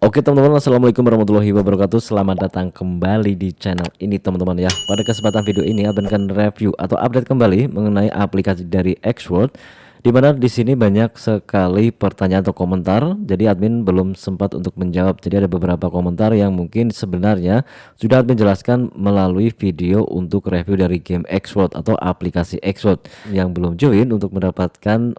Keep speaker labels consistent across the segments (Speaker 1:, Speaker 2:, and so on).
Speaker 1: Oke teman-teman, assalamualaikum warahmatullahi wabarakatuh. Selamat datang kembali di channel ini teman-teman ya. Pada kesempatan video ini Abang akan review atau update kembali mengenai aplikasi dari Xworld, dimana di sini banyak sekali pertanyaan atau komentar. Jadi admin belum sempat untuk menjawab. Jadi ada beberapa komentar yang mungkin sebenarnya sudah admin jelaskan melalui video untuk review dari game Xworld atau aplikasi Xworld. Yang belum join untuk mendapatkan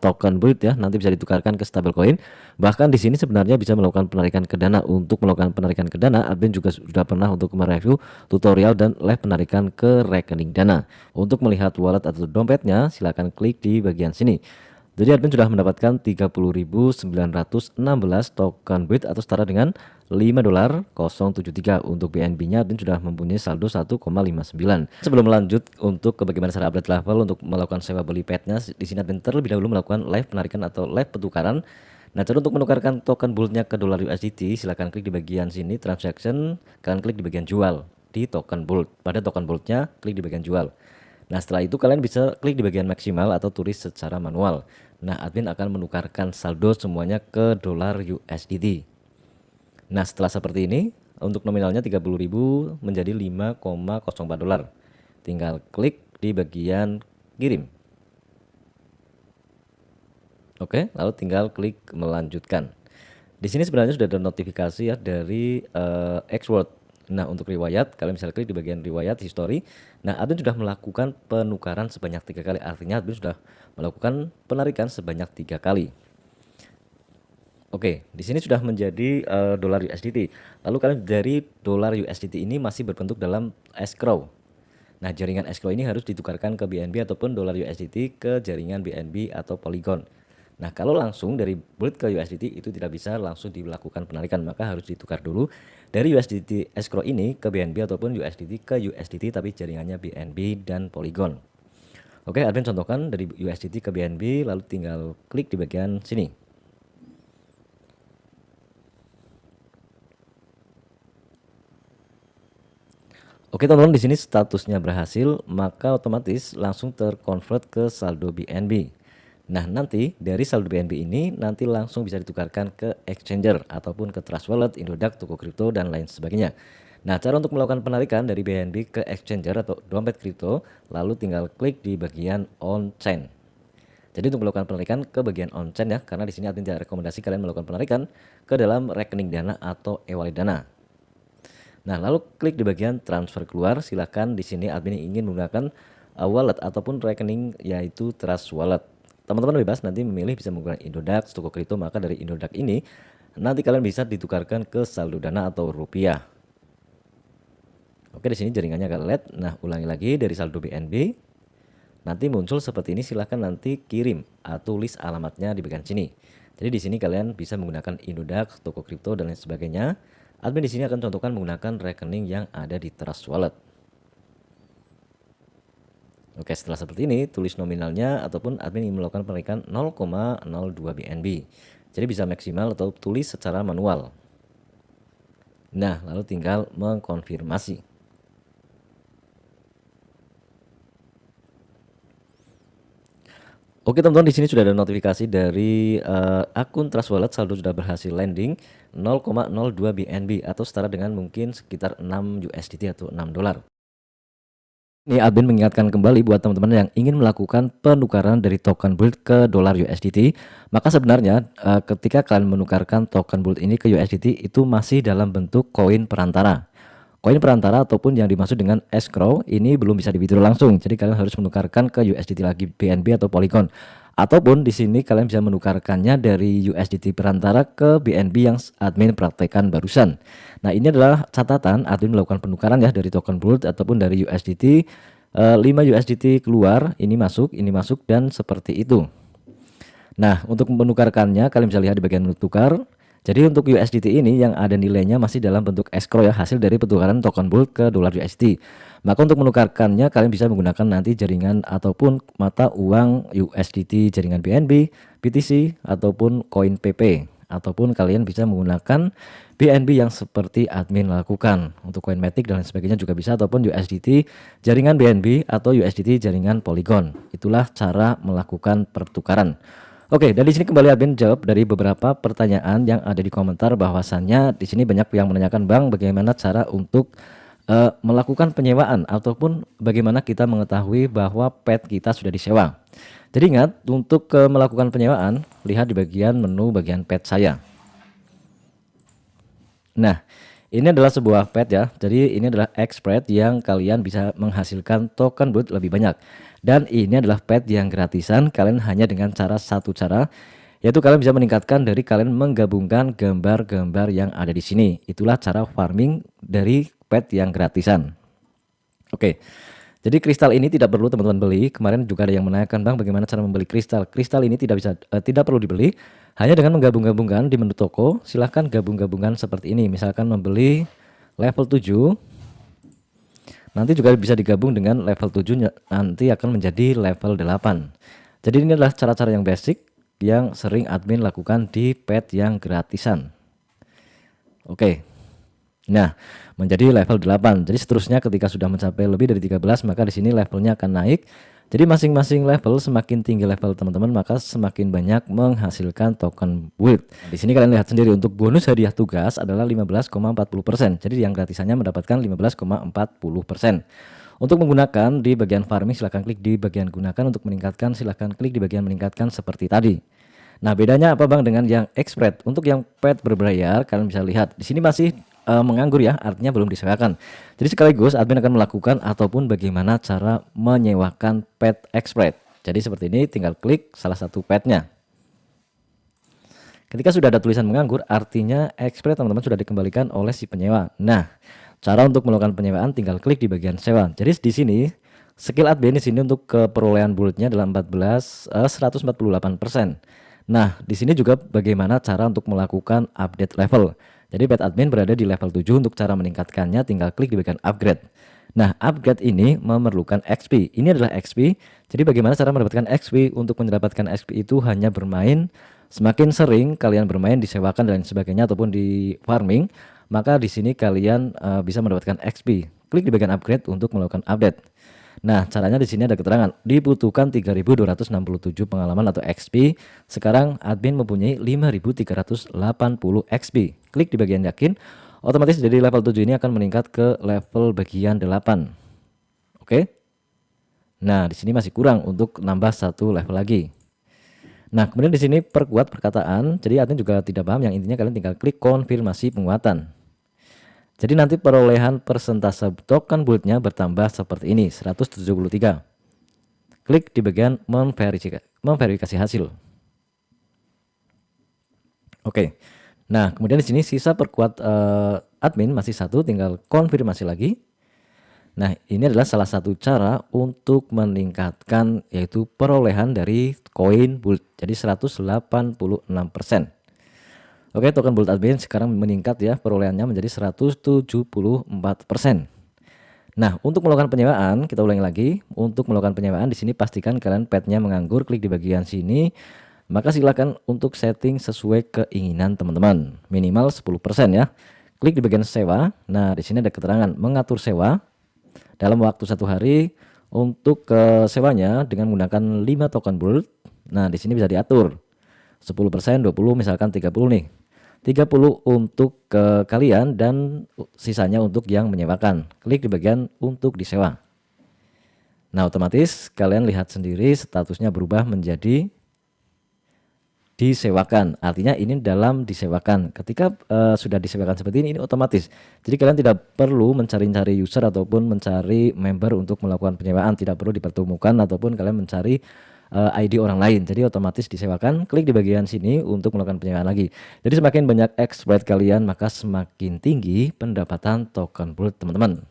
Speaker 1: token build ya, nanti bisa ditukarkan ke stablecoin. Bahkan di sini sebenarnya bisa melakukan penarikan ke dana. Untuk melakukan penarikan ke dana, admin juga sudah pernah untuk mereview tutorial dan live penarikan ke rekening dana. Untuk melihat wallet atau dompetnya, silahkan klik di bagian sini. Jadi admin sudah mendapatkan 30.916 token BUID atau setara dengan $5.073. Untuk BNB-nya admin sudah mempunyai saldo 1,59. Sebelum lanjut untuk ke bagaimana cara update level untuk melakukan sewa beli petnya, di sini admin terlebih dahulu melakukan live penarikan atau live petukaran. Nah, cara untuk menukarkan token bullnya ke dolar USDT, silahkan klik di bagian sini transaction, kalian klik di bagian jual di token bull. Pada token bullnya klik di bagian jual. Nah, setelah itu kalian bisa klik di bagian maksimal atau tulis secara manual. Nah, admin akan menukarkan saldo semuanya ke dolar USDT. Nah, setelah seperti ini, untuk nominalnya 30.000 menjadi 5,04 dolar. Tinggal klik di bagian kirim. Oke, lalu tinggal klik melanjutkan. Di sini sebenarnya sudah ada notifikasi ya dari Xworld. Nah, untuk riwayat, kalian bisa klik di bagian riwayat history. Nah, admin sudah melakukan penukaran sebanyak 3 kali. Artinya admin sudah melakukan penarikan sebanyak 3 kali. Oke, di sini sudah menjadi dolar USDT. Lalu kalian dari dolar USDT ini masih berbentuk dalam escrow. Nah, jaringan escrow ini harus ditukarkan ke BNB ataupun dolar USDT ke jaringan BNB atau Polygon. Nah, kalau langsung dari build ke USDT itu tidak bisa langsung dilakukan penarikan, maka harus ditukar dulu dari USDT escrow ini ke BNB ataupun USDT ke USDT tapi jaringannya BNB dan Polygon. Oke, admin contohkan dari USDT ke BNB, lalu tinggal klik di bagian sini. Oke teman-teman, di sini statusnya berhasil, maka otomatis langsung terkonvert ke saldo BNB. Nah, nanti dari saldo BNB ini nanti langsung bisa ditukarkan ke exchanger ataupun ke Trust Wallet, Indodax, toko kripto dan lain sebagainya. Nah, cara untuk melakukan penarikan dari BNB ke exchanger atau dompet kripto, lalu tinggal klik di bagian on chain. Jadi untuk melakukan penarikan ke bagian on chain ya, karena di sini admin tidak rekomendasi kalian melakukan penarikan ke dalam rekening dana atau e-wallet dana. Nah, lalu klik di bagian transfer keluar. Silakan di sini admin ingin menggunakan wallet ataupun rekening yaitu Trust Wallet. Teman-teman bebas nanti memilih bisa menggunakan Indodax, toko kripto, maka dari Indodax ini nanti kalian bisa ditukarkan ke saldo dana atau rupiah. Oke, di sini jaringannya agak LED. Nah, ulangi lagi dari saldo BNB. Nanti muncul seperti ini, silahkan nanti kirim atau tulis alamatnya di bagian sini. Jadi di sini kalian bisa menggunakan Indodax, toko kripto dan lain sebagainya. Admin di sini akan contohkan menggunakan rekening yang ada di Trust Wallet. Oke, setelah seperti ini tulis nominalnya ataupun admin ingin melakukan penarikan 0,02 BNB. Jadi bisa maksimal atau tulis secara manual. Nah, lalu tinggal mengkonfirmasi. Oke teman-teman, di sini sudah ada notifikasi dari akun Trust Wallet, saldo sudah berhasil landing 0,02 BNB atau setara dengan mungkin sekitar 6 USDT atau 6 dolar. Ini admin mengingatkan kembali buat teman-teman yang ingin melakukan penukaran dari token build ke dolar USDT, maka sebenarnya ketika kalian menukarkan token build ini ke USDT itu masih dalam bentuk koin perantara. Koin perantara ataupun yang dimaksud dengan escrow ini belum bisa di withdraw langsung. Jadi kalian harus menukarkan ke USDT lagi BNB atau Polygon. Ataupun di sini kalian bisa menukarkannya dari USDT perantara ke BNB yang admin praktekkan barusan. Nah, ini adalah catatan admin melakukan penukaran ya dari token build ataupun dari USDT 5 USDT keluar, ini masuk dan seperti itu. Nah, untuk menukarkannya kalian bisa lihat di bagian menukar. Jadi untuk USDT ini yang ada nilainya masih dalam bentuk escrow ya, hasil dari penukaran token build ke dolar USD. Maka untuk menukarkannya kalian bisa menggunakan nanti jaringan ataupun mata uang USDT jaringan BNB, BTC ataupun koin PP, ataupun kalian bisa menggunakan BNB yang seperti admin lakukan. Untuk koin Matic dan lain sebagainya juga bisa, ataupun USDT jaringan BNB atau USDT jaringan Polygon. Itulah cara melakukan pertukaran. Oke, dan di sini kembali admin jawab dari beberapa pertanyaan yang ada di komentar, bahwasannya di sini banyak yang menanyakan, Bang, bagaimana cara untuk melakukan penyewaan ataupun bagaimana kita mengetahui bahwa pet kita sudah disewa. Jadi ingat, untuk melakukan penyewaan, lihat di bagian menu bagian pet saya. Nah, ini adalah sebuah pet ya. Jadi ini adalah X-Pet yang kalian bisa menghasilkan token Bolt lebih banyak. Dan ini adalah pet yang gratisan, kalian hanya dengan satu cara, yaitu kalian bisa meningkatkan dari kalian menggabungkan gambar-gambar yang ada di sini. Itulah cara farming dari pet yang gratisan. Oke. Jadi kristal ini tidak perlu teman-teman beli. Kemarin juga ada yang menanyakan, Bang, bagaimana cara membeli kristal. Kristal ini tidak perlu dibeli, hanya dengan menggabung-gabungkan di menu toko. Silahkan gabung-gabungan seperti ini. Misalkan membeli level 7, nanti juga bisa digabung dengan level 7, nanti akan menjadi level 8. Jadi ini adalah cara-cara yang basic yang sering admin lakukan di pet yang gratisan. Oke. Nah, menjadi level 8. Jadi seterusnya ketika sudah mencapai lebih dari 13, maka di sini levelnya akan naik. Jadi masing-masing level, semakin tinggi level teman-teman, maka semakin banyak menghasilkan token build. Di sini kalian lihat sendiri, untuk bonus hadiah tugas adalah 15,40%. Jadi yang gratisannya mendapatkan 15,40%. Untuk menggunakan di bagian farming, silahkan klik di bagian gunakan. Untuk meningkatkan, silahkan klik di bagian meningkatkan seperti tadi. Nah, bedanya apa, Bang, dengan yang X-Pet? Untuk yang pet berbayar, kalian bisa lihat di sini masih menganggur ya, artinya belum disewakan. Jadi sekaligus admin akan melakukan ataupun bagaimana cara menyewakan pet X-Pet. Jadi seperti ini, tinggal klik salah satu petnya. Ketika sudah ada tulisan menganggur, artinya X-Pet teman-teman sudah dikembalikan oleh si penyewa. Nah, cara untuk melakukan penyewaan tinggal klik di bagian sewa. Jadi di sini skill admin di sini untuk keperolehan bulatnya adalah 148%. Nah, di sini juga bagaimana cara untuk melakukan update level. Jadi pet admin berada di level 7, untuk cara meningkatkannya tinggal klik di bagian upgrade. Nah, upgrade ini memerlukan XP. Ini adalah XP. Jadi bagaimana cara mendapatkan XP? Untuk mendapatkan XP itu hanya bermain, semakin sering kalian bermain, disewakan dan sebagainya ataupun di farming, maka di sini kalian bisa mendapatkan XP. Klik di bagian upgrade untuk melakukan update. Nah, caranya di sini ada keterangan dibutuhkan 3.267 pengalaman atau XP. Sekarang admin mempunyai 5.380 XP. Klik di bagian yakin, otomatis dari level 7 ini akan meningkat ke level bagian 8. Oke. Nah, di sini masih kurang untuk nambah satu level lagi. Nah, kemudian di sini perkuat perkataan. Jadi admin juga tidak paham, yang intinya kalian tinggal klik konfirmasi penguatan. Jadi nanti perolehan persentase token buildnya bertambah seperti ini, 173. Klik di bagian memverifikasi hasil. Oke. Nah, kemudian di sini sisa perkuat admin masih satu, tinggal konfirmasi lagi. Nah, ini adalah salah satu cara untuk meningkatkan, yaitu perolehan dari koin build. Jadi 186%. Oke, token Bolt admin sekarang meningkat ya, perolehannya menjadi 174%. Nah, untuk melakukan penyewaan, kita ulangi lagi. Untuk melakukan penyewaan di sini pastikan kalian petnya menganggur, klik di bagian sini. Maka silakan untuk setting sesuai keinginan teman-teman. Minimal 10% ya. Klik di bagian sewa. Nah, di sini ada keterangan mengatur sewa dalam waktu 1 hari. Untuk sewanya dengan menggunakan 5 token Bolt. Nah, di sini bisa diatur 10%, 20, misalkan 30 nih. 30 untuk ke kalian dan sisanya untuk yang menyewakan. Klik di bagian untuk disewa. Nah, otomatis kalian lihat sendiri statusnya berubah menjadi disewakan. Artinya ini dalam disewakan. Ketika sudah disewakan seperti ini otomatis. Jadi kalian tidak perlu mencari-cari user ataupun mencari member untuk melakukan penyewaan. Tidak perlu dipertemukan ataupun kalian mencari ID orang lain. Jadi otomatis disewakan. Klik di bagian sini untuk melakukan penyewaan lagi. Jadi semakin banyak X-Pet kalian, maka semakin tinggi pendapatan token Bolt teman-teman.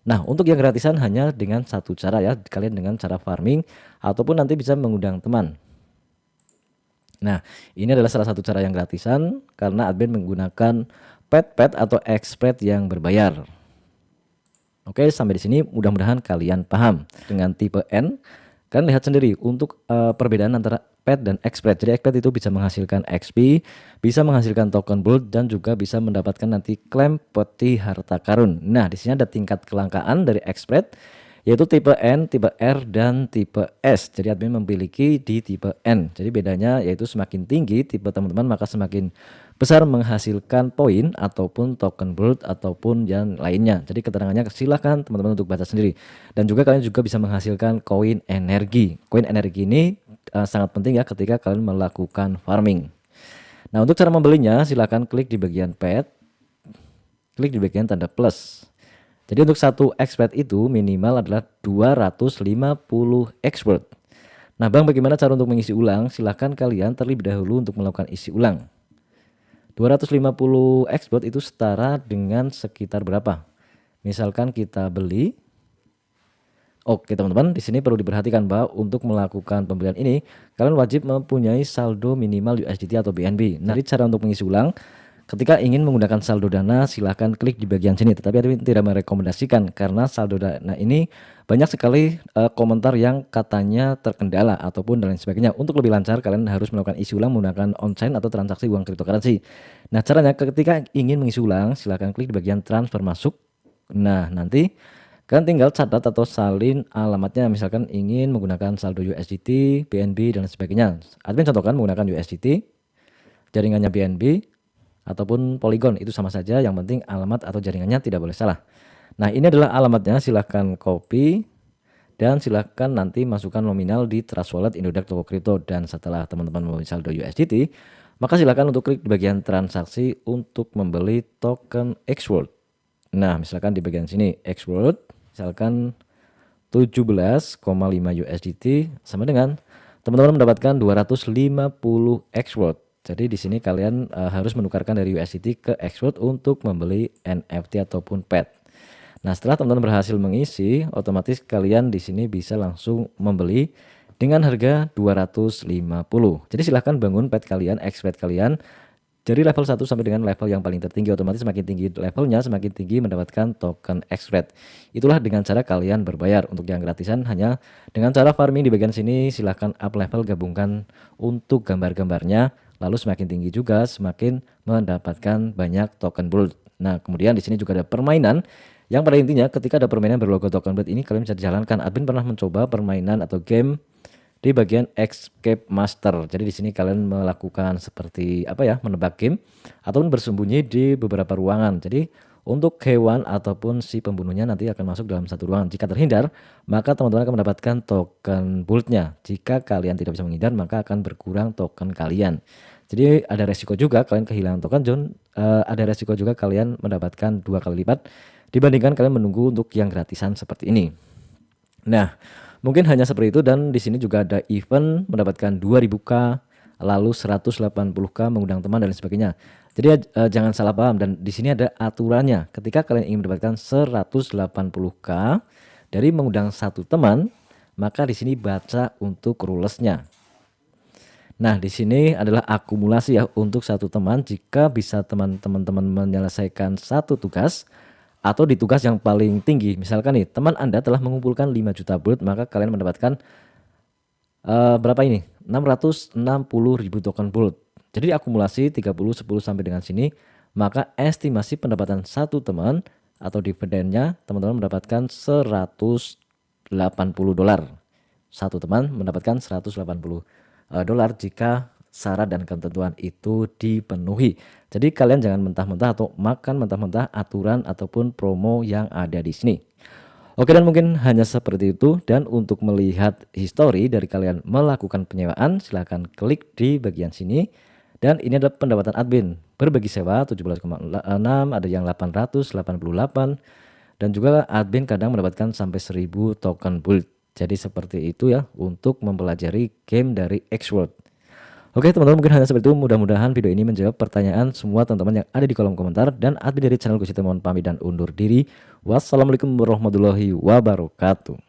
Speaker 1: Nah, untuk yang gratisan hanya dengan satu cara ya, kalian dengan cara farming ataupun nanti bisa mengundang teman. Nah, ini adalah salah satu cara yang gratisan karena admin menggunakan pet atau X-Pet yang berbayar. Oke, sampai di sini mudah-mudahan kalian paham. Dengan tipe N, kalian lihat sendiri untuk perbedaan antara pet dan X-Pet. Jadi X-Pet itu bisa menghasilkan XP, bisa menghasilkan token Bolt dan juga bisa mendapatkan nanti klaim peti harta karun. Nah, di sini ada tingkat kelangkaan dari X-Pet. yaitu tipe N, tipe R, dan tipe S. Jadi admin memiliki di tipe N. Jadi bedanya yaitu semakin tinggi tipe teman-teman maka semakin besar menghasilkan poin ataupun token Bolt ataupun yang lainnya. Jadi keterangannya silahkan teman-teman untuk baca sendiri. Dan juga kalian juga bisa menghasilkan koin energi. Koin energi ini sangat penting ya ketika kalian melakukan farming. Nah, untuk cara membelinya silahkan klik di bagian pet, klik di bagian tanda plus. Jadi untuk satu expert itu minimal adalah 250 expert. Nah bang, bagaimana cara untuk mengisi ulang? Silahkan kalian terlebih dahulu untuk melakukan isi ulang. 250 expert itu setara dengan sekitar berapa? Misalkan kita beli. Oke teman-teman, di sini perlu diperhatikan bahwa untuk melakukan pembelian ini kalian wajib mempunyai saldo minimal USDT atau BNB. Nah, jadi cara untuk mengisi ulang, ketika ingin menggunakan saldo dana silahkan klik di bagian sini, tetapi admin tidak merekomendasikan karena saldo dana ini banyak sekali komentar yang katanya terkendala ataupun dan lain sebagainya. Untuk lebih lancar kalian harus melakukan isi ulang menggunakan on-chain atau transaksi uang cryptocurrency. Nah caranya ketika ingin mengisi ulang silahkan klik di bagian transfer masuk. Nah nanti kalian tinggal catat atau salin alamatnya, misalkan ingin menggunakan saldo USDT, BNB dan sebagainya. Admin contohkan menggunakan USDT, jaringannya BNB ataupun Polygon, itu sama saja, yang penting alamat atau jaringannya tidak boleh salah. Nah ini adalah alamatnya, silahkan copy dan silahkan nanti masukkan nominal di Trust Wallet, Indodax, Toko Kripto. Dan setelah teman-teman memiliki saldo USDT, maka silahkan untuk klik di bagian transaksi untuk membeli token XWorld. Nah misalkan di bagian sini XWorld, misalkan 17,5 USDT sama dengan teman-teman mendapatkan 250 XWorld. Jadi di sini kalian harus menukarkan dari USDT ke XWorld untuk membeli NFT ataupun pet. Nah, setelah teman-teman berhasil mengisi, otomatis kalian di sini bisa langsung membeli dengan harga 250. Jadi silahkan bangun pet kalian, XPet kalian dari level 1 sampai dengan level yang paling tertinggi. Otomatis semakin tinggi levelnya semakin tinggi mendapatkan token XPet. Itulah dengan cara kalian berbayar. Untuk yang gratisan hanya dengan cara farming di bagian sini, silahkan up level, gabungkan untuk gambar-gambarnya. Lalu semakin tinggi juga semakin mendapatkan banyak token Bolt. Nah kemudian di sini juga ada permainan yang pada intinya ketika ada permainan berlogo token Bolt ini kalian bisa dijalankan. Admin pernah mencoba permainan atau game di bagian Escape Master. Jadi di sini kalian melakukan seperti apa ya, menebak game ataupun bersembunyi di beberapa ruangan. Jadi untuk hewan ataupun si pembunuhnya nanti akan masuk dalam satu ruangan. Jika terhindar, maka teman-teman akan mendapatkan token Bolt-nya. Jika kalian tidak bisa menghindar, maka akan berkurang token kalian. Jadi ada resiko juga kalian kehilangan token, ada resiko juga kalian mendapatkan 2 kali lipat dibandingkan kalian menunggu untuk yang gratisan seperti ini. Nah, mungkin hanya seperti itu, dan di sini juga ada event mendapatkan 2000k, lalu 180k mengundang teman dan sebagainya. Jadi jangan salah paham, dan di sini ada aturannya. Ketika kalian ingin mendapatkan 180k dari mengundang satu teman, maka di sini baca untuk rulesnya. Nah, di sini adalah akumulasi ya untuk satu teman. Jika bisa teman-teman menyelesaikan satu tugas atau di tugas yang paling tinggi, misalkan nih teman Anda telah mengumpulkan 5 juta Bolt, maka kalian mendapatkan berapa ini? 660.000 token Bolt. Jadi akumulasi 30 10 sampai dengan sini, maka estimasi pendapatan satu teman atau dividennya teman-teman mendapatkan 180 dolar. Satu teman mendapatkan 180 dolar jika syarat dan ketentuan itu dipenuhi. Jadi kalian jangan mentah-mentah atau makan mentah-mentah aturan ataupun promo yang ada di sini. Oke, dan mungkin hanya seperti itu. Dan untuk melihat histori dari kalian melakukan penyewaan, silahkan klik di bagian sini. Dan ini adalah pendapatan admin berbagi sewa 17,6, ada yang 888, dan juga admin kadang mendapatkan sampai 1000 token Bolt. Jadi seperti itu ya untuk mempelajari game dari XWorld. Oke teman-teman, mungkin hanya seperti itu. Mudah-mudahan video ini menjawab pertanyaan semua teman-teman yang ada di kolom komentar. Dan admin dari channel Gus Mohon pamit dan undur diri. Wassalamualaikum warahmatullahi wabarakatuh.